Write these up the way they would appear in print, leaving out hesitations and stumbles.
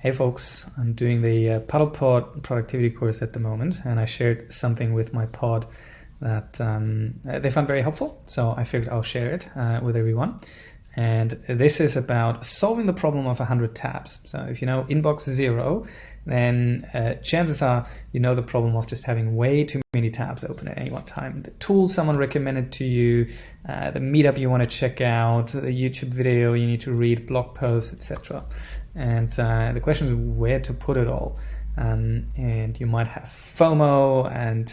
Hey folks, I'm doing the Paddlepod productivity course at the moment, and I shared something with my pod that they found very helpful, so I figured I'll share it with everyone. And this is about solving the problem of 100 tabs. So if you know inbox 0, then chances are you know the problem of just having way too many tabs open at any one time. The tool someone recommended to you, the meetup you want to check out, the YouTube video you need to read, blog posts, etc. And the question is where to put it all. And you might have FOMO, and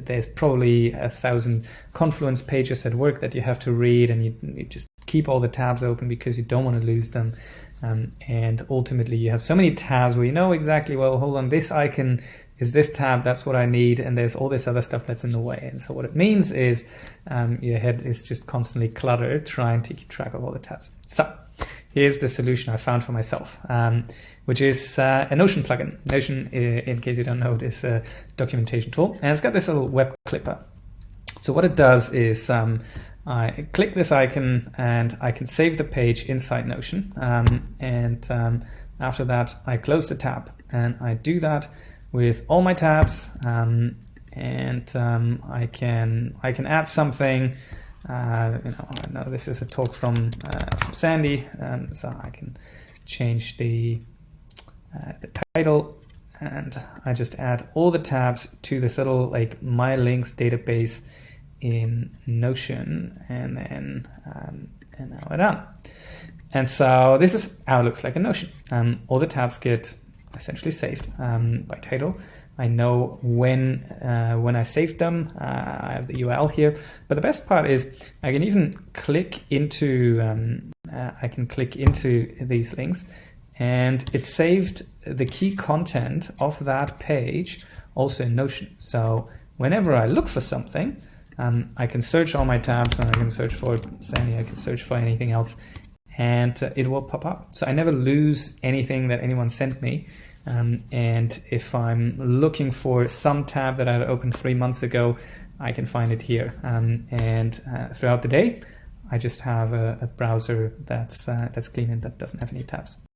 there's probably 1,000 Confluence pages at work that you have to read, and you just keep all the tabs open because you don't want to lose them. And ultimately you have so many tabs where you know exactly, well, hold on, this icon is this tab, that's what I need, and there's all this other stuff that's in the way. And so what it means is your head is just constantly cluttered trying to keep track of all the tabs. So here's the solution I found for myself, which is a Notion plugin. Notion, in case you don't know, is a documentation tool, and it's got this little web clipper. So what it does is I click this icon and I can save the page inside Notion. After that, I close the tab, and I do that with all my tabs. I can add something. I know this is a talk from Sandy, so I can change the title, and I just add all the tabs to this little like My Links database in Notion, and then and now we're done. And so this is how it looks like in Notion. All the tabs get essentially saved by title. I know when I saved them. I have the URL here, but the best part is I can even click into these links, and it saved the key content of that page also in Notion. So whenever I look for something, I can search all my tabs, and I can search for Sandy, I can search for anything else, and it will pop up. So I never lose anything that anyone sent me. And if I'm looking for some tab that I had opened 3 months ago, I can find it here. Throughout the day, I just have a browser that's clean and that doesn't have any tabs.